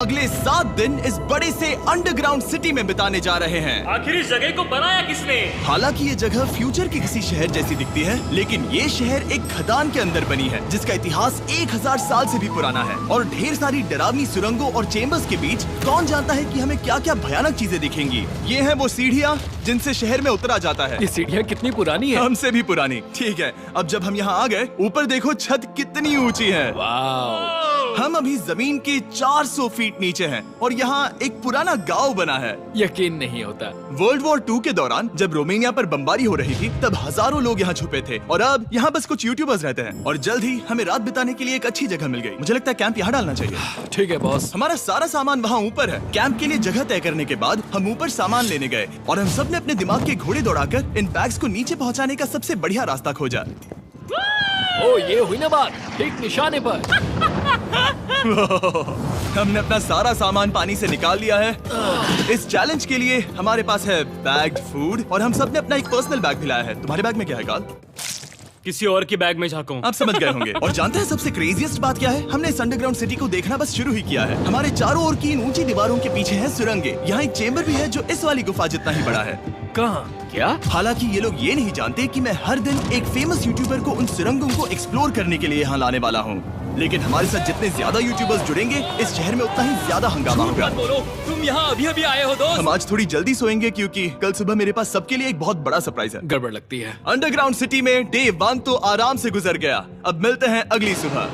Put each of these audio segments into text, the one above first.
अगले 7 दिन इस बड़े से अंडरग्राउंड सिटी में बिताने जा रहे हैं। आखिर इस जगह को बनाया किसने? हालांकि ये जगह फ्यूचर के किसी शहर जैसी दिखती है, लेकिन ये शहर एक खदान के अंदर बनी है जिसका इतिहास 1000 साल से भी पुराना है और ढेर सारी डरावनी सुरंगों और चेम्बर्स के बीच कौन जानता है कि हमें क्या क्या भयानक चीजें दिखेंगी। ये है वो सीढ़ियाँ जिनसे शहर में उतरा जाता है। ये सीढ़ियाँ कितनी पुरानी है? हमसे भी पुरानी। ठीक है, अब जब हम यहाँ आ गए, ऊपर देखो छत कितनी ऊंची है। वाव! हम अभी जमीन के 400 फीट नीचे हैं और यहाँ एक पुराना गांव बना है। यकीन नहीं होता। वर्ल्ड वॉर 2 के दौरान जब रोमानिया पर बमबारी हो रही थी तब हजारों लोग यहाँ छुपे थे और अब यहाँ बस कुछ यूट्यूबर्स रहते हैं और जल्द ही हमें रात बिताने के लिए एक अच्छी जगह मिल गई। मुझे लगता है कैंप यहाँ डालना चाहिए। ठीक है बॉस। हमारा सारा सामान वहाँ ऊपर है। कैंप के लिए जगह तय करने के बाद हम ऊपर सामान लेने गए और हम सब ने अपने दिमाग के घोड़े दौड़ाकर इन बैग्स को नीचे पहुँचाने का सबसे बढ़िया रास्ता खोजा। ओ ये हुई ना बात, ठीक निशाने पर। हमने अपना सारा सामान पानी से निकाल लिया है। इस चैलेंज के लिए हमारे पास है बैग्ड फूड और हम सब ने अपना एक पर्सनल बैग भी लाया है। तुम्हारे बैग में क्या है काल? किसी और की बैग में झांको। आप समझ गए होंगे। और जानते हैं सबसे क्रेजीएस्ट बात क्या है? हमने इस अंडरग्राउंड सिटी को देखना बस शुरू ही किया है। हमारे चारों ओर की इन ऊंची दीवारों के पीछे है सुरंगें। यहाँ एक चेम्बर भी है जो इस वाली गुफा जितना ही बड़ा है। कहाँ? क्या? हालांकि ये लोग ये नहीं जानते कि मैं हर दिन एक फेमस यूट्यूबर को उन सुरंगों को एक्सप्लोर करने के लिए यहाँ लाने वाला हूँ। लेकिन हमारे साथ जितने ज्यादा यूट्यूबर्स जुड़ेंगे इस शहर में उतना ही ज्यादा हंगामा होगा। मत बोलो, तुम यहाँ अभी अभी आए हो दोस्त। हम आज थोड़ी जल्दी सोएंगे क्योंकि कल सुबह मेरे पास सबके लिए एक बहुत बड़ा सरप्राइज है। गड़बड़ लगती है। अंडरग्राउंड सिटी में डे 1 तो आराम से गुजर गया। अब मिलते हैं अगली सुबह।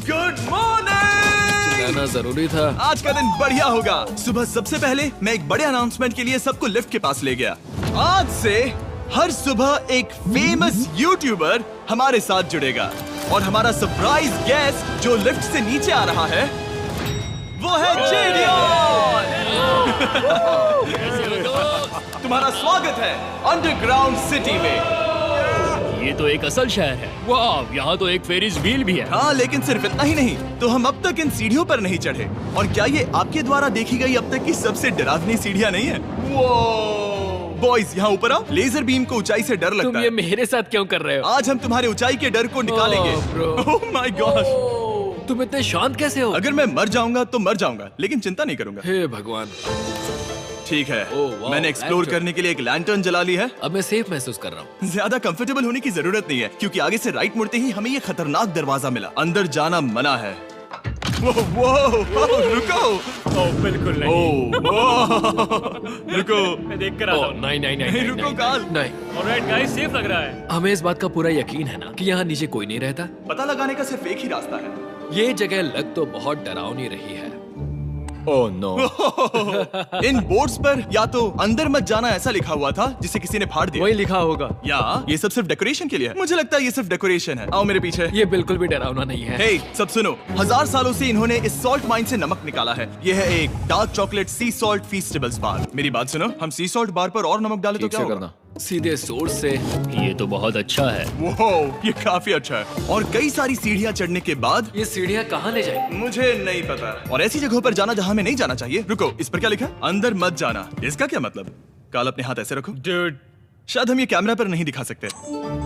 Good morning. जाना जरूरी था। आज का दिन बढ़िया होगा। सुबह सबसे पहले मैं एक बड़े अनाउंसमेंट के लिए सबको लिफ्ट के पास ले गया। आज से हर सुबह एक फेमस यूट्यूबर हमारे साथ जुड़ेगा और हमारा सरप्राइज गेस्ट जो लिफ्ट से नीचे आ रहा है वो है जेडियन। तुम्हारा स्वागत है अंडरग्राउंड सिटी में। ये तो एक असल शहर है। वाह, यहाँ तो एक फेरिस व्हील भी है। हाँ, लेकिन सिर्फ इतना ही नहीं, तो हम अब तक इन सीढ़ियों पर नहीं चढ़े। और क्या ये आपके द्वारा देखी गई अब तक की सबसे डरावनी सीढ़ियाँ नहीं है? बॉयज यहाँ ऊपर आओ। लेजर बीम को ऊंचाई से डर लगता है। तुम ये मेरे साथ क्यों कर रहे हो? आज हम तुम्हारे ऊंचाई के डर को निकालेंगे। ओह माय गॉड, तुम इतने शांत कैसे हो? अगर मैं मर जाऊंगा तो मर जाऊंगा, लेकिन चिंता नहीं करूंगा। हे भगवान। ठीक है, वाह, मैंने एक्सप्लोर लैंटर्न। करने के लिए एक लैंटर्न जला ली है। अब मैं सेफ महसूस कर रहा हूँ। ज्यादा कंफर्टेबल होने की जरूरत नहीं है क्योंकि आगे से राइट मुड़ते ही हमें ये खतरनाक दरवाजा मिला। अंदर जाना मना है। रुको। बिल्कुल नहीं। रुको। मैं देख कर आता हूँ। नहीं नहीं नहीं नहीं, रुको काल। नहीं। ऑलराइट गाइस, सेफ लग रहा है। हमें इस बात का पूरा यकीन है ना कि यहाँ नीचे कोई नहीं रहता। पता लगाने का सिर्फ एक ही रास्ता है। ये जगह लग तो बहुत डरावनी रही है। Oh no. इन बोर्ड्स पर या तो अंदर मत जाना ऐसा लिखा हुआ था जिसे किसी ने फाड़ दिया। वही लिखा होगा। या ये सब सिर्फ डेकोरेशन के लिए है। मुझे लगता है ये सिर्फ डेकोरेशन है। आओ मेरे पीछे। ये बिल्कुल भी डरावना नहीं है। हे, सब सुनो। 1000 सालों से इन्होंने इस सॉल्ट माइन से नमक निकाला है। ये है एक डार्क चॉकलेट सी सॉल्ट फीस्टेबल्स बार। मेरी बात सुनो, हम सी सॉल्ट बार पर और नमक डाले तो ठीक क्या से होगा? करना। सीधे सोर्स से। ये तो बहुत अच्छा है। वो ये काफी अच्छा है। और कई सारी सीढ़ियाँ चढ़ने के बाद ये सीढ़ियाँ कहाँ ले जाएंगी? मुझे नहीं पता। और ऐसी जगहों पर जाना जहाँ हमें नहीं जाना चाहिए। रुको, इस पर क्या लिखा है? अंदर मत जाना। इसका क्या मतलब? काल अपने हाथ ऐसे रखो। Dude, शायद हम ये कैमरा पर नहीं दिखा सकते।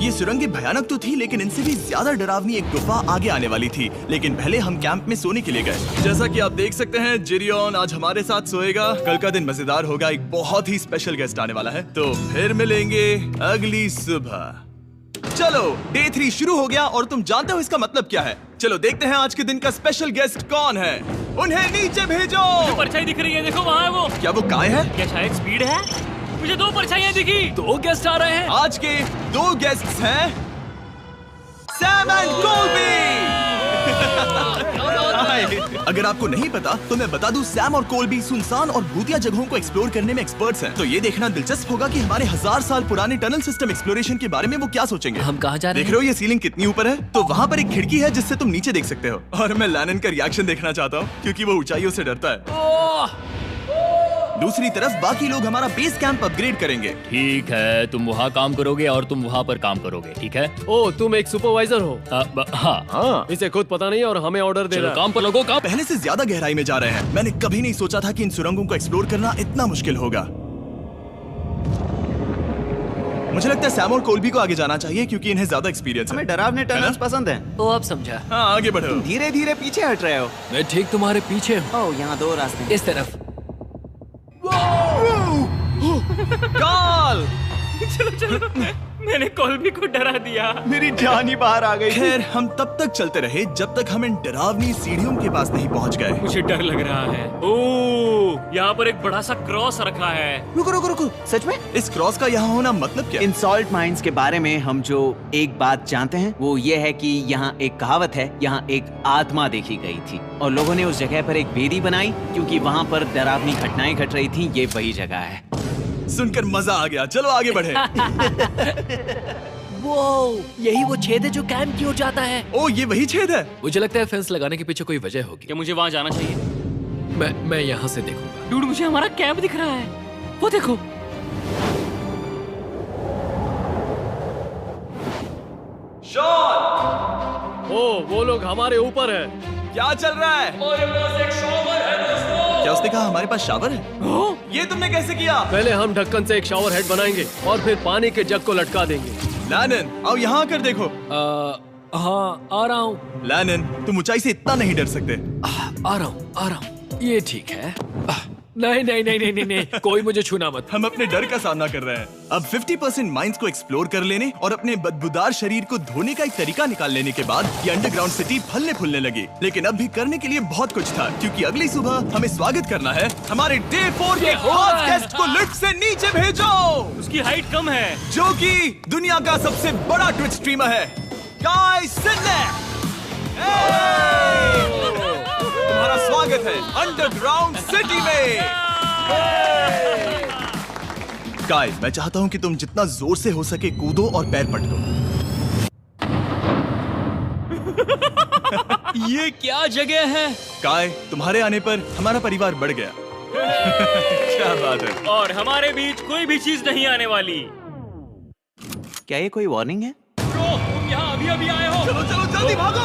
ये सुरंगें भयानक तो थी, लेकिन इनसे भी ज्यादा डरावनी एक गुफा आगे आने वाली थी। लेकिन पहले हम कैंप में सोने के लिए गए। जैसा कि आप देख सकते हैं, जेरियन आज हमारे साथ सोएगा। कल का दिन मजेदार होगा। एक बहुत ही स्पेशल गेस्ट आने वाला है। तो फिर मिलेंगे अगली सुबह। चलो, डे 3 शुरू हो गया और तुम जानते हो इसका मतलब क्या है? चलो देखते हैं आज के दिन का स्पेशल गेस्ट कौन है। उन्हें नीचे भेजो। परछाई दिख रही है, देखो वहाँ है वो। क्या वो काय है? क्या शायद स्पीड है? मुझे 2 परछाइयाँ दिखी। 2 गेस्ट आ रहे हैं। आज के 2 गेस्ट्स हैं सैम एंड कोलबी। अगर आपको नहीं पता तो मैं बता दूं, सैम और कोलबी सुनसान और भूतिया जगहों को एक्सप्लोर करने में एक्सपर्ट्स हैं। तो ये देखना दिलचस्प होगा कि हमारे 1000 साल पुराने टनल सिस्टम एक्सप्लोरेशन के बारे में वो क्या सोचेंगे। हम कहाँ जा रहे देख रहे हो ये सीलिंग कितनी ऊपर है? तो वहाँ पर एक खिड़की है जिससे तुम नीचे देख सकते हो। और मैं लैनन का रिएक्शन देखना चाहता हूँ क्योंकि वो ऊंचाइयों से डरता है। दूसरी तरफ बाकी लोग हमारा बेस कैंप अपग्रेड करेंगे। ठीक है, तुम वहाँ काम करोगे और तुम वहाँ पर काम करोगे, ठीक है? ओ, तुम एक सुपरवाइजर हो? हाँ। इसे खुद पता नहीं और हमें ऑर्डर दे चलो रहा है। काम पर लगो, काम। पहले से ज्यादा गहराई में जा रहे हैं। मैंने कभी नहीं सोचा था कि इन सुरंगों को एक्सप्लोर करना इतना मुश्किल होगा। मुझे लगता है सैम और कोल्बी को आगे जाना चाहिए क्योंकि इन्हें ज्यादा एक्सपीरियंस है। हमें डरावने टनल्स पसंद हैं। ओ अब समझा। हाँ आगे बढ़ो। धीरे धीरे पीछे हट रहे हो। मैं ठीक तुम्हारे पीछे हूँ। ओह, यहाँ 2 रास्ते हैं। इस तरफ। काल मैंने कोल्बी को डरा दिया। मेरी जान ही बाहर आ गई थी। खैर हम तब तक चलते रहे जब तक हम इन डरावनी सीढ़ियों के पास नहीं पहुंच गए। मुझे डर लग रहा है। ओह, यहाँ पर एक बड़ा सा क्रॉस रखा है। रुको रुको रुको, सच में? इस क्रॉस का यहाँ होना मतलब क्या? इन सॉल्ट माइंस के बारे में हम जो एक बात जानते हैं वो ये है कि यहाँ एक कहावत है, यहाँ एक आत्मा देखी गई थी और लोगों ने उस जगह पर एक वेदी बनाई क्योंकि वहाँ पर डरावनी घटनाएं घट रही थी। ये वही जगह है। सुनकर मजा आ गया, चलो आगे बढ़े। वो यही वो छेद है जो कैंप की ओर जाता है। ओ ये वही छेद है। मुझे लगता है फेंस लगाने के पीछे कोई वजह होगी। क्या मुझे वहाँ जाना चाहिए? मैं यहाँ से देखूंगा। डूड, मुझे हमारा कैंप दिख रहा है। वो देखो। शॉन, ओ वो लोग हमारे ऊपर है। क्या चल रहा है? क्या उसने कहा हमारे पास शावर है? ये तुमने कैसे किया? पहले हम ढक्कन से एक शावर हेड बनाएंगे और फिर पानी के जग को लटका देंगे। लैनन आओ यहाँ आकर देखो। हाँ आ रहा हूँ। लैनन तुम ऊंचाई से इतना नहीं डर सकते। आ रहा हूँ। ये ठीक है। नहीं नहीं नहीं नहीं नहीं नहीं, कोई मुझे छूना मत। हम अपने डर का सामना कर रहे हैं। अब 50% माइंस को एक्सप्लोर कर लेने और अपने बदबूदार शरीर को धोने का एक तरीका निकाल लेने के बाद ये अंडरग्राउंड सिटी फलने फूलने लगी। लेकिन अब भी करने के लिए बहुत कुछ था क्योंकि अगली सुबह हमें स्वागत करना है। हमारे डे 4 के खास गेस्ट को लिफ्ट से नीचे भेजो। उसकी हाइट कम है। जो कि दुनिया का सबसे बड़ा ट्विच स्ट्रीमर है, गाय सिडनेक। तुम्हारा स्वागत है अंडरग्राउंड सिटी में। गाय, मैं चाहता हूँ कि तुम जितना जोर से हो सके कूदो और पैर पटको। ये क्या जगह है? गाय, तुम्हारे आने पर हमारा परिवार बढ़ गया। क्या बात है। और हमारे बीच कोई भी चीज नहीं आने वाली। क्या ये कोई वार्निंग है? ब्रो, तुम यहाँ अभी अभी आए हो। चलो चलो जल्दी भागो।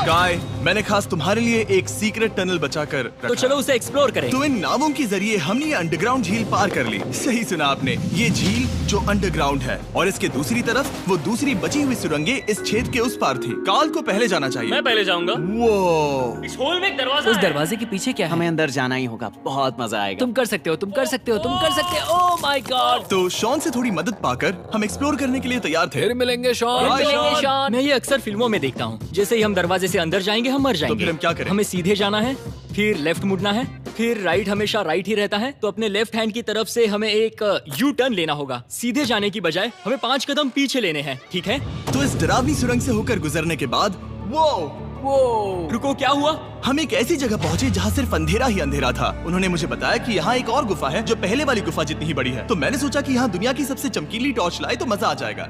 गाय, मैंने खास तुम्हारे लिए एक सीक्रेट टनल बचाकर रखा। तो चलो उसे एक्सप्लोर करें। तो इन नावों के जरिए हमने ये अंडरग्राउंड झील पार कर ली। सही सुना आपने, ये झील जो अंडरग्राउंड है और इसके दूसरी तरफ वो दूसरी बची हुई सुरंगें इस छेद के उस पार थी। काल को पहले जाना चाहिए। मैं पहले जाऊंगा। वो इस होल में एक दरवाजा उस है। दरवाजे के पीछे क्या है? हमें अंदर जाना ही होगा, बहुत मजा आएगा। तुम कर सकते हो, तुम कर सकते हो, तुम कर सकते हो। Oh my God. तो शॉन से थोड़ी मदद पाकर हम एक्सप्लोर करने के लिए तैयार थे। फिर मिलेंगे शॉन। Bye, मिलेंगे Sean। शॉन। मैं ये अक्सर फिल्मों में देखता हूँ। जैसे ही हम दरवाजे से अंदर जाएंगे हम मर जाएंगे। फिर हम क्या करें? हमें सीधे जाना है, फिर लेफ्ट मुड़ना है, फिर राइट हमेशा राइट ही रहता है। तो अपने लेफ्ट हैंड की तरफ से हमें एक यू टर्न लेना होगा। सीधे जाने की बजाय हमें 5 कदम पीछे लेने हैं, ठीक है? तो इस डरावनी सुरंग से होकर गुजरने के बाद वो रुको, क्या हुआ? हम एक ऐसी जगह पहुंचे जहाँ सिर्फ अंधेरा ही अंधेरा था। उन्होंने मुझे बताया कि यहाँ एक और गुफा है जो पहले वाली गुफा जितनी ही बड़ी है। तो मैंने सोचा कि यहाँ दुनिया की सबसे चमकीली टॉर्च लाए तो मजा आ जाएगा।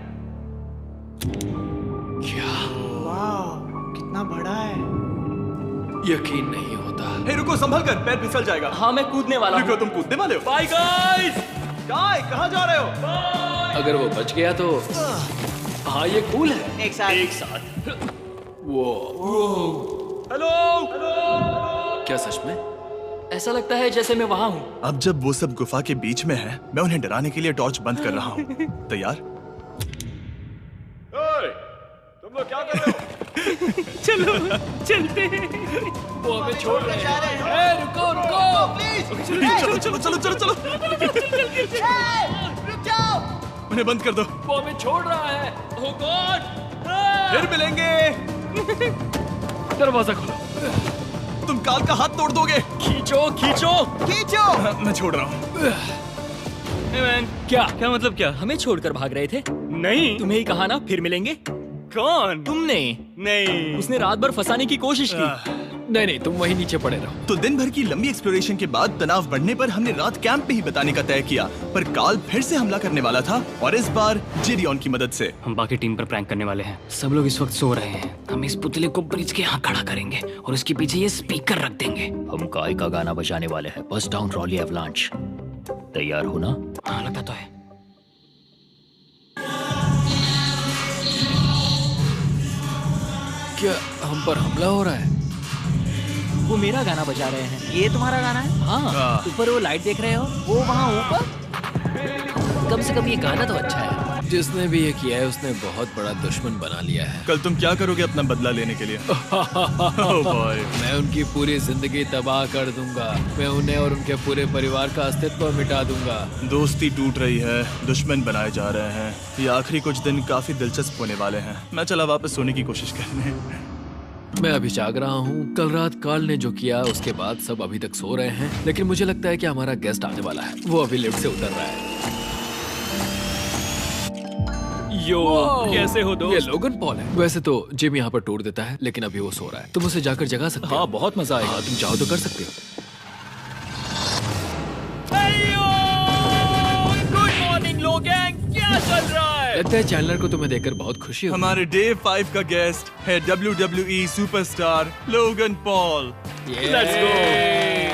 कितना बड़ा है। यकीन नहीं होता। हे रुको, संभल कर, पैर फिसल जाएगा। हाँ, मैं कूदने वाला रुको, हूँ। तुम कूदने वाले हो? Bye guys. गाय, कहाँ जा रहे हो? अगर वो बच गया तो हाँ ये कूल है। एक साथ। एक साथ। वो हेलो। क्या सच में? ऐसा लगता है जैसे मैं वहाँ हूँ। अब जब वो सब गुफा के बीच में है, मैं उन्हें डराने के लिए टॉर्च बंद कर रहा हूँ। तैयार? तुम लोग क्या कर रहे हो? चलो चलते हैं। वो हमें छोड़ रहे हैं। रुको रुको। चलो चलो चलो चलो चलो। उन्हें बंद कर दो। वो हमें छोड़ रहा है। ओह गॉड। फिर मिलेंगे। दरवाजा खोलो। तुम काल का हाथ तोड़ दोगे। खींचो खींचो हाँ, मैं छोड़ रहा हूँ। मैन, क्या मतलब क्या? हमें छोड़कर भाग रहे थे? नहीं, तुम्हें ही कहा ना फिर मिलेंगे। कौन? तुमने? नहीं, उसने रात भर फंसाने की कोशिश की। नहीं तुम वहीं नीचे पड़े रहो। तो दिन भर की लंबी एक्सप्लोरेशन के बाद तनाव बढ़ने पर हमने रात कैंप पे ही बिताने का तय किया। पर काल फिर से हमला करने वाला था और इस बार जिरियन की मदद से। हम बाकी टीम पर प्रैंक करने वाले हैं। सब लोग इस वक्त सो रहे हैं। हम इस पुतले को ब्रिज के यहाँ खड़ा करेंगे और उसके पीछे ये स्पीकर रख देंगे। हम काय का गाना बजाने वाले हैं, बस डाउन रॉली एवलांच। तैयार हो ना? हाँ, लगता तो है। क्या हम पर हमला हो रहा है? वो मेरा गाना बजा रहे हैं। ये तुम्हारा गाना है? हाँ, ऊपर वो लाइट देख रहे हो? वो वहाँ ऊपर? कम से कम ये गाना तो अच्छा है। जिसने भी ये किया है उसने बहुत बड़ा दुश्मन बना लिया है। कल तुम क्या करोगे अपना बदला लेने के लिए? Oh boy. मैं उनकी पूरी जिंदगी तबाह कर दूंगा। मैं उन्हें और उनके पूरे परिवार का अस्तित्व मिटा दूंगा। दोस्ती टूट रही है, दुश्मन बनाए जा रहे हैं। ये आखिरी कुछ दिन काफी दिलचस्प होने वाले हैं। मैं चला वापस सोने की कोशिश करने। मैं अभी जाग रहा हूँ। कल रात कार्ल ने जो किया उसके बाद सब अभी तक सो रहे हैं, लेकिन मुझे लगता है कि हमारा गेस्ट आने वाला है। वो अभी लिफ्ट से उतर रहा है। यो, कैसे हो ये दोस्त? लोगन पॉल है। वैसे तो जिम यहाँ पर टूर देता है, लेकिन अभी वो सो रहा है। तुम उसे जाकर जगा सकते हो। हाँ, बहुत मजा आएगा। हाँ, तुम चाहो तो कर सकते हो। गुड मॉर्निंग लोगैंग, क्या चल रहा है? लगता है चैनलर को तुम्हें देखकर बहुत खुशी होगी। हमारे डे 5 का गेस्ट है WWE superstar Logan Paul. Let's go।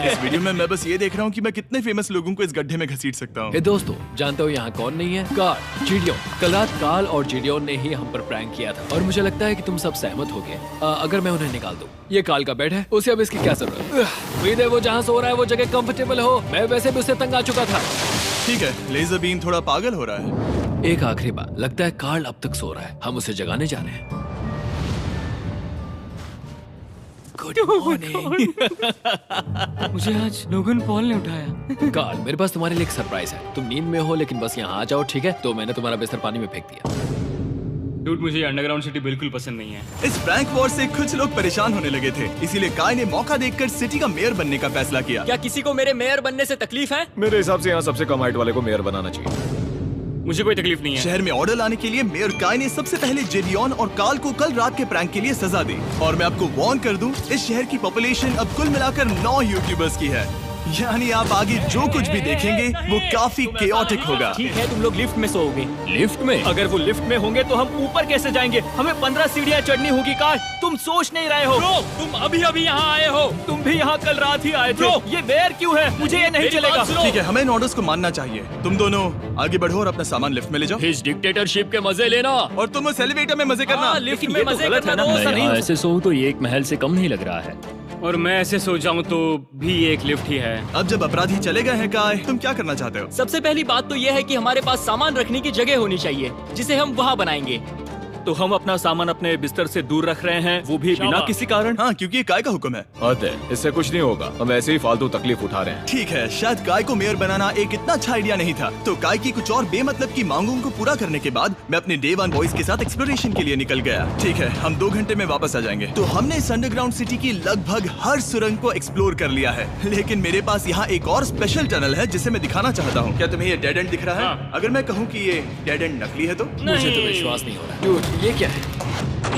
इस वीडियो में मैं बस ये देख रहा हूँ कि मैं कितने फेमस लोगों को इस गड्ढे में घसीट सकता हूँ। हे दोस्तों, जानते हो यहाँ कौन नहीं है? कार्ल, जीडियोन। कल रात कार्ल और जीडियोन ने ही हम पर प्रैंक किया था और मुझे लगता है कि तुम सब सहमत हो गए। अगर मैं उन्हें निकाल दूं। ये कार्ल का बेड है, उसे अब इसकी क्या जरूरत है? उम्मीद है वो जहाँ सो रहा है वो जगह कंफर्टेबल हो। मैं वैसे भी उससे तंग आ चुका था। ठीक है, लेजर बीम थोड़ा पागल हो रहा है। एक आखिरी बात, लगता है कार्ल अब तक सो रहा है। हम उसे जगाने जा रहे हैं। Good morning. मुझे आज लोगन पॉल ने उठाया। कार्ल, मेरे पास तुम्हारे लिए एक सरप्राइज है। तुम नींद में हो लेकिन बस यहाँ आ जाओ, ठीक है? तो मैंने तुम्हारा बिस्तर पानी में फेंक दिया। डूड, मुझे अंडरग्राउंड सिटी बिल्कुल पसंद नहीं है। इस प्रैंक वॉर से कुछ लोग परेशान होने लगे थे, इसीलिए काय ने मौका देखकर सिटी का मेयर बनने का फैसला किया। क्या किसी को मेरे मेयर बनने से तकलीफ है? मेरे हिसाब से यहाँ सबसे कम हाइट वाले को मेयर बनाना चाहिए। मुझे कोई तकलीफ नहीं है। शहर में ऑर्डर लाने के लिए मेयर काय ने सबसे पहले जेडियन और कार्ल को कल रात के प्रैंक के लिए सजा दी। और मैं आपको वार्न कर दूं, इस शहर की पॉपुलेशन अब कुल मिलाकर 9 यूट्यूबर्स की है। यानी आप आगे जो कुछ भी देखेंगे वो काफी केओटिक होगा। ठीक है, तुम लोग लिफ्ट में सोओगे। लिफ्ट में? अगर वो लिफ्ट में होंगे तो हम ऊपर कैसे जाएंगे? हमें 15 सीढ़ियाँ चढ़नी होगी। कार, तुम सोच नहीं रहे हो। तुम अभी अभी यहाँ आए हो। तुम भी यहाँ कल रात ही आए थे। ये बेयर क्यों है? मुझे ये नहीं चलेगा। ठीक है, हमें इन ऑर्डर्स को मानना चाहिए। तुम दोनों आगे बढ़ो और अपना सामान लिफ्ट में ले जाओ। इस डिक्टेटरशिप के मजे लेना। और तुम उस एलिवेटर में मजे करना। लिफ्ट में मजे करना दोस्त। ऐसे सोऊं तो ये एक महल से कम नहीं लग रहा है। और मैं ऐसे सो जाऊं तो भी एक लिफ्ट ही है। अब जब अपराधी चले गए हैं काय, तुम क्या करना चाहते हो? सबसे पहली बात तो यह है कि हमारे पास सामान रखने की जगह होनी चाहिए जिसे हम वहाँ बनाएंगे। तो हम अपना सामान अपने बिस्तर से दूर रख रहे हैं, वो भी बिना किसी कारण। हाँ, क्योंकि ये काय का हुक्म है। अतः इससे कुछ नहीं होगा, हम ऐसे ही फालतू तकलीफ उठा रहे हैं। ठीक है, शायद काय को मेयर बनाना एक इतना अच्छा आइडिया नहीं था। तो काय की कुछ और बेमतलब की मांगों को पूरा करने के बाद मैं अपने डे 1 बॉयज के साथ एक्सप्लोरेशन के लिए निकल गया। ठीक है, हम 2 घंटे में वापस आ जाएंगे। तो हमने इस अंडरग्राउंड सिटी की लगभग हर सुरंग को एक्सप्लोर कर लिया है, लेकिन मेरे पास यहाँ एक और स्पेशल टनल है जिसे मैं दिखाना चाहता हूँ। क्या तुम्हें ये डेड एंड दिख रहा है? हाँ। अगर मैं कहूँ कि ये डेड एंड नकली है तो? मुझे तो विश्वास नहीं हो रहा। Dude, ये क्या है?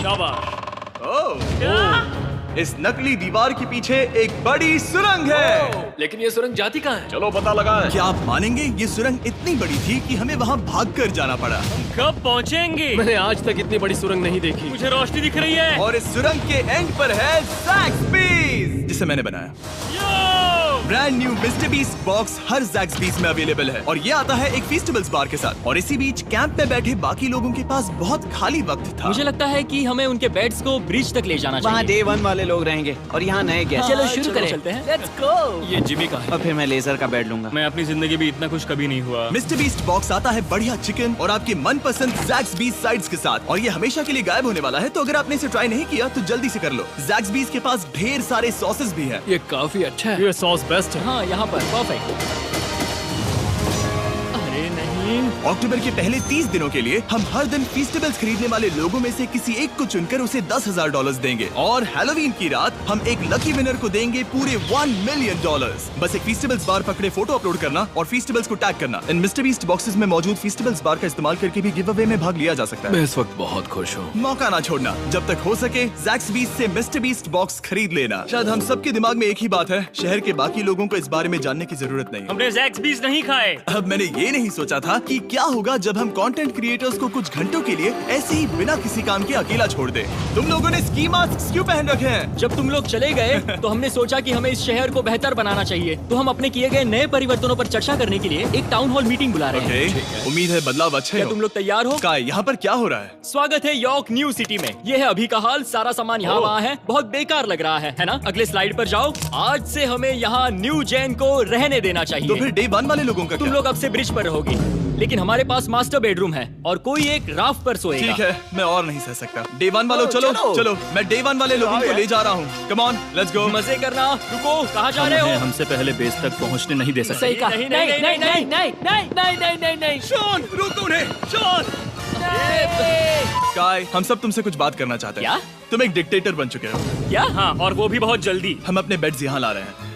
शाबाश। ओह, इस नकली दीवार के पीछे एक बड़ी सुरंग है। लेकिन ये सुरंग जाती कहाँ है? चलो पता लगाएं। क्या आप मानेंगे, ये सुरंग इतनी बड़ी थी कि हमें वहाँ भागकर जाना पड़ा। कब पहुँचेंगे? मैंने आज तक इतनी बड़ी सुरंग नहीं देखी। मुझे रोशनी दिख रही है। और इस सुरंग के एंड पर है ज़ैक्सबीज़, जिसे मैंने बनाया। Brand new Mister Beast box हर ज़ैक्सबीज़ में अवेलेबल है और ये आता है एक फेस्टिवल्स बार के साथ। और इसी बीच कैंप में बैठे बाकी लोगों के पास बहुत खाली वक्त था। मुझे लगता है कि हमें उनके बेड्स को ब्रिज तक ले जाना वहाँ चाहिए। डे 1 वाले लोग रहेंगे और यहाँ नए गेस्ट। चलो शुरू करें। चलते हैं। Let's go। ये जिमी का है। और फिर मैं लेजर का बेड लूंगा। मैं अपनी जिंदगी में इतना खुश कभी नहीं हुआ। मिस्टर बीस्ट बॉक्स आता है बढ़िया चिकन और आपके मनपसंद ज़ैक्सबीज़ साइड्स के साथ, और ये हमेशा के लिए गायब होने वाला है। तो अगर आपने इसे ट्राई नहीं किया तो जल्दी से कर लो। ज़ैक्सबीज़ के पास ढेर सारे सॉसेस भी हैं। ये काफी अच्छा है। ये सॉस बेस्ट है। हाँ, यहाँ पर परफेक्ट। अरे नहीं। अक्टूबर के पहले 30 दिनों के लिए हम हर दिन फेस्टिवल्स खरीदने वाले लोगों में से किसी एक को चुनकर उसे $10,000 देंगे, और हैलोवीन की रात हम एक लकी विनर को देंगे पूरे $1 मिलियन। बस एक फेस्टिवल्स बार पकड़े फोटो अपलोड करना और फेस्टिवल्स को टैग करना। इन मिस्टर बीस्ट बॉक्सेस में मौजूद फेस्टिवल्स बार का इस्तेमाल करके भी गिव अवे में भाग लिया जा सकता है। मैं इस वक्त बहुत खुश हूँ। मौका ना छोड़ना, जब तक हो सके ज़ैक्सबीज़ से मिस्टर बीस्ट बॉक्स खरीद लेना। शायद हम सबके दिमाग में एक ही बात है, शहर के बाकी लोगों को इस बारे में जानने की जरूरत नहीं। हमने ज़ैक्सबीज़ नहीं खाए। अब मैंने ये नहीं सोचा था कि क्या होगा जब हम कंटेंट क्रिएटर्स को कुछ घंटों के लिए ऐसे ही बिना किसी काम के अकेला छोड़ दे। तुम लोगों ने स्की मास्क क्यों पहन रखे हैं? जब तुम लोग चले गए तो हमने सोचा कि हमें इस शहर को बेहतर बनाना चाहिए। तो हम अपने किए गए नए परिवर्तनों पर चर्चा करने के लिए एक टाउन हॉल मीटिंग बुला रहे हैं। ओके, उम्मीद है बदलाव अच्छे क्या हो। तुम लोग तैयार हो? काय, यहाँ पर क्या हो रहा है? स्वागत है यॉर्क न्यू सिटी में। ये है अभी का हाल। सारा सामान यहाँ वहाँ है। बहुत बेकार लग रहा है ना? अगले स्लाइड पर जाओ। आज से हमें यहाँ न्यू जेन को रहने देना तो चाहिए। फिर डे 1 वाले लोगों का तुम क्या? लोग अब से ब्रिज पर रहोगे, लेकिन हमारे पास मास्टर बेडरूम है और कोई एक राफ्ट पर सोएगा। ठीक है, मैं और नहीं सह सकता। डे 1 वालों चलो चलो, मैं डे 1 वाले लोगों को ले जा रहा हूँ। Come on, let's go. मजे करना। रुको, कहाँ जा रहे हो? हमसे पहले बेस तक पहुंचने नहीं दे सकते। सही कहा। नहीं नहीं नहीं नहीं नहीं नहीं नहीं नहीं नहीं नहीं। शॉन, रोको उन्हें। शॉन, काय, हम सब तुमसे कुछ बात करना चाहते हैं। क्या? तुम एक डिक्टेटर बन चुके हो। क्या? हाँ, और वो भी बहुत जल्दी। हम अपने बेड्स यहाँ ला रहे हैं।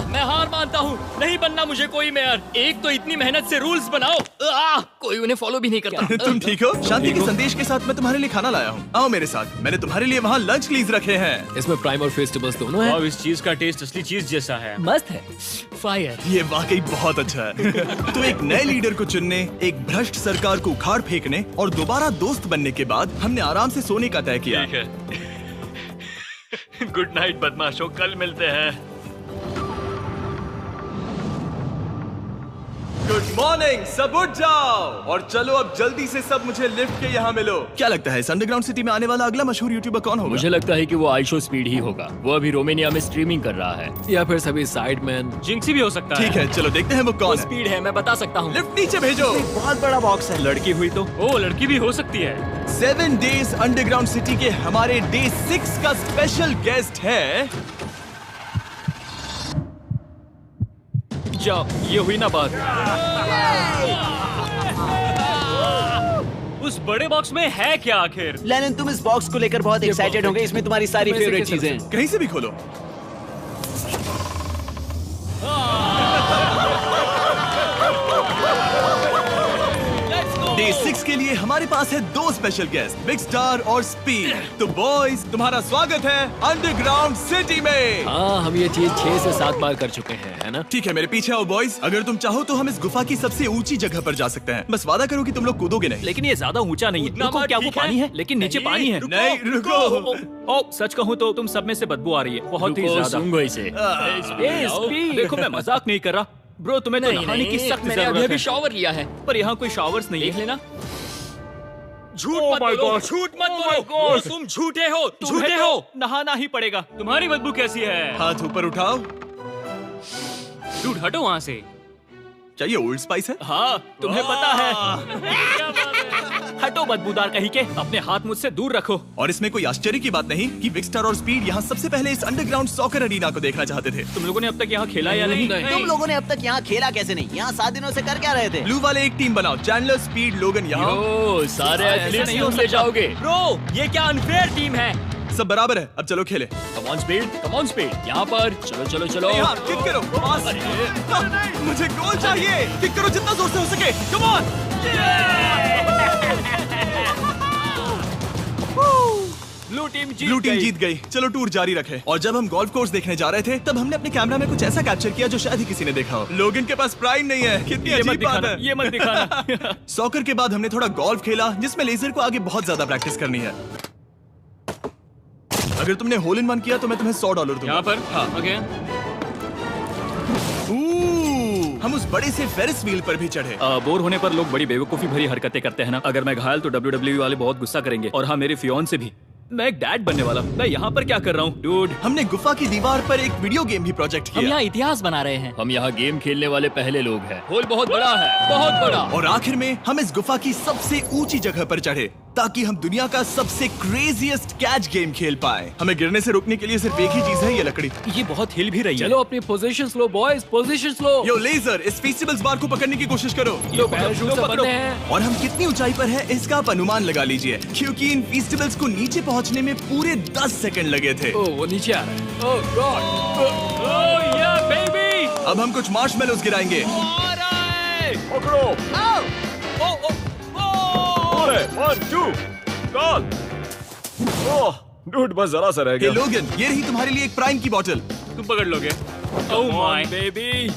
मैं हार मानता हूँ, नहीं बनना मुझे कोई मेयर। एक तो इतनी मेहनत से रूल्स बनाओ, कोई उन्हें फॉलो भी नहीं करता। तुम ठीक हो? शांति के संदेश के साथ मैं तुम्हारे लिए खाना लाया हूँ। आओ मेरे साथ, मैंने तुम्हारे लिए वहाँ लंच प्लीज रखे हैं। इसमें प्राइम और फेस्टिवल्स दोनों हैं। अब इस चीज का टेस्ट असली चीज जैसा है। मस्त है। फायर। ये वाकई बहुत अच्छा है। तो एक नए लीडर को चुनने, एक भ्रष्ट सरकार को उखाड़ फेंकने और दोबारा दोस्त बनने के बाद हमने आराम से सोने का तय किया। गुड नाइट बदमाशों, कल मिलते हैं। गुड मॉर्निंग, सब उठ जाओ और चलो अब जल्दी से सब मुझे लिफ्ट के यहाँ मिलो। क्या लगता है इस अंडरग्राउंड सिटी में आने वाला अगला मशहूर यूट्यूबर कौन होगा? मुझे लगता है कि वो आइशो स्पीड ही होगा। वो अभी रोमानिया में स्ट्रीमिंग कर रहा है। या फिर सभी साइडमैन। जिंक्सी भी हो सकता है। ठीक है, चलो देखते हैं वो कौन है। स्पीड है, मैं बता सकता हूँ। लिफ्ट नीचे भेजो। बहुत बड़ा बॉक्स है। लड़की हुई तो ओ, लड़की भी हो सकती है। 7 डेज अंडरग्राउंड सिटी के हमारे डे 6 का स्पेशल गेस्ट है। जाओ, ये हुई ना बात। उस बड़े बॉक्स में है क्या आखिर? लेनिन, तुम इस बॉक्स को लेकर बहुत एक्साइटेड होंगे। इसमें तुम्हारी सारी इसमें से फेवरेट कैसे चीजें हैं। कहीं से भी खोलो। डे 6 के लिए हमारे पास है 2 स्पेशल गेस्ट, बिग स्टार और स्पीड। तो बॉयज, तुम्हारा स्वागत है अंडरग्राउंड सिटी में। हाँ, हम ये चीज 6 से 7 बार कर चुके हैं, है ना? ठीक है, मेरे पीछे आओ बॉयज। अगर तुम चाहो तो हम इस गुफा की सबसे ऊंची जगह पर जा सकते हैं। बस वादा करो कि तुम लोग कूदोगे नहीं। लेकिन ये ज्यादा ऊंचा नहीं है। उतना रुको, बार क्या वो ठीक है? पानी है? लेकिन नीचे नहीं, पानी है। नहीं, रुको। ओ, सच कहूँ तो तुम सब में से बदबू आ रही है, बहुत ही ज्यादा। सूंघो इसे। देखो, मैं मजाक नहीं कर रहा। ब्रो, तुम्हें तो नहाने की सख्त मैंने जरूरत अभी है। शावर लिया है, पर यहाँ कोई शावर्स नहीं है। देख लेना। झूठ मत बोलो, झूठ मत बोलो। तुम झूठे हो, झूठे हो। नहाना ही पड़ेगा। तुम्हारी बदबू कैसी है? हाथ ऊपर उठाओ। डूड, हटो वहाँ से। क्या ये ओल्ड स्पाइस है? हाँ, तुम्हें पता है। हटो बदबूदार कहीं के, अपने हाथ मुझसे दूर रखो। और इसमें कोई आश्चर्य की बात नहीं कि बिग स्टार और स्पीड यहाँ सबसे पहले इस अंडरग्राउंड सॉकर अरीना को देखना चाहते थे। तुम लोगों ने अब तक यहाँ खेला या नहीं? तुम लोगों ने अब तक यहाँ खेला कैसे नहीं? यहाँ 7 दिनों से कर क्या रहे थे? ब्लू वाले एक टीम बनाओ, चैंडलर, स्पीड, लोगन यहाँ। ओ, सारे एथलीट्स नहीं तुम हो ले जाओगे। ब्रो, ये क्या अनफेयर टीम है। सब बराबर है, अब चलो खेले। Come on speed, come on speed. यहाँ पर चलो चलो चलो। यहाँ किक करो। पास। मुझे गोल चाहिए। किक करो जितना जोर से हो सके। Come on. ब्लू टीम जीत गई। चलो टूर जारी रखे। और जब हम गोल्फ कोर्स देखने जा रहे थे तब हमने अपने कैमरा में कुछ ऐसा कैप्चर किया जो शायद ही किसी ने देखा हो। लोगन के पास प्राइम नहीं है। कितनी अजीब बात है। ये मत दिखाना। सॉकर के बाद हमने थोड़ा गोल्फ खेला जिसमें लेजर को आगे बहुत ज्यादा प्रैक्टिस करनी है। अगर तुमने होल इन वन किया तो मैं तुम्हें $100 दूंगा। यहाँ पर? हाँ। ओके। हम उस बड़े से फेरिस व्हील पर भी चढ़े। बोर होने पर लोग बड़ी बेवकूफी भरी हरकतें करते हैं ना। अगर मैं घायल तो WWE वाले बहुत गुस्सा करेंगे। और हाँ, मेरे फियोन से भी। मैं एक डैड बनने वाला। मैं यहाँ पर क्या कर रहा हूँ डूड? हमने गुफा की दीवार पर एक वीडियो गेम भी प्रोजेक्ट हम किया। यहाँ इतिहास बना रहे हैं। हम यहाँ गेम खेलने वाले पहले लोग हैं। होल बहुत बड़ा है, बहुत बड़ा। और आखिर में हम इस गुफा की सबसे ऊंची जगह पर चढ़े ताकि हम दुनिया का सबसे क्रेजीएस्ट कैच गेम खेल पाए। हमें गिरने से रोकने के लिए सिर्फ एक ही चीज है, ये लकड़ी। ये बहुत हिल भी रही है। चलो अपनी पोजीशंस लो बॉयज, पोजीशंस लो। यो लेजर, इस फेस्टिवल्स बार को पकड़ने की कोशिश करो। लो, पैराशूट से बंधे हैं। और हम कितनी ऊंचाई पर है इसका आप अनुमान लगा लीजिए, क्योंकि इन फेस्टिवल्स को नीचे पहुंचने में पूरे 10 सेकंड लगे थे। ओ, वो नीचे आ रहा है। ओह गॉड। ओह या बेबी। अब हम कुछ मार्शमेलोस गिराएंगे। पकड़ो। One, two, goal. ओह, डूड, बस जरा सा रह हे गया। लोगन, ये रही तुम्हारे लिए एक प्राइम की बोतल। तुम पकड़ लोगे। Oh my baby.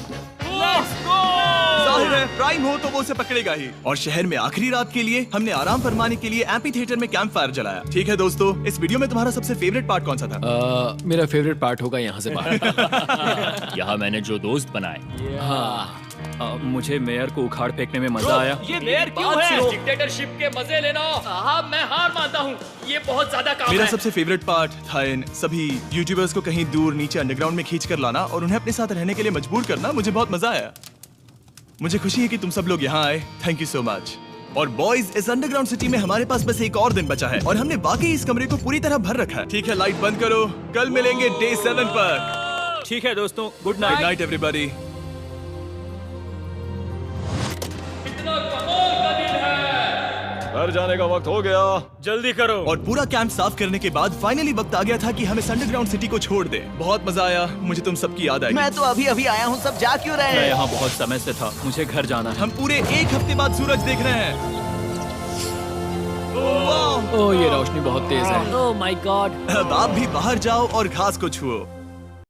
जाहिर है प्राइम हो तो वो उसे पकड़ेगा ही। और शहर में आखिरी रात के लिए हमने आराम फरमाने के लिए एम्पी थिएटर में कैंप फायर जलाया। ठीक है दोस्तों, इस वीडियो में तुम्हारा सबसे फेवरेट पार्ट कौन सा था? मेरा फेवरेट पार्ट होगा यहाँ से बाहर। यहाँ मैंने जो दोस्त बनाए। हाँ, मुझे मेयर को उखाड़ फेंकने में मजा आया। ये मेयर क्यों है? डिक्टेटरशिप के मजे लेना। हाँ, मैं हार मानता हूँ। ये बहुत ज्यादा काम मेरा है। सबसे फेवरेट पार्ट था इन सभी यूट्यूबर्स को कहीं दूर नीचे अंडरग्राउंड में खींच कर लाना और उन्हें अपने साथ रहने के लिए मजबूर करना। मुझे बहुत मजा आया। मुझे खुशी है कि तुम सब लोग यहाँ आए। Thank you so much. और बॉयज, इस अंडरग्राउंड सिटी में हमारे पास बस एक और दिन बचा है और हमने वाकई इस कमरे को पूरी तरह भर रखा है। ठीक है, लाइट बंद करो। कल मिलेंगे डे 7 पर। ठीक है दोस्तों, good good night. Night everybody. घर जाने का वक्त हो गया। जल्दी करो। और पूरा कैंप साफ करने के बाद फाइनली वक्त आ गया था कि हम इस अंडरग्राउंड सिटी को छोड़ दें। बहुत मजा आया, मुझे तुम सबकी याद आई। मैं तो अभी अभी आया हूँ, सब जा क्यों रहे मैं हैं? यहाँ बहुत समय से था, मुझे घर जाना है। हम पूरे एक हफ्ते बाद सूरज देख रहे हैं। वाह! ओह, ये रोशनी बहुत तेज है। Oh my God. अब आप भी बाहर जाओ और घास को छुओ।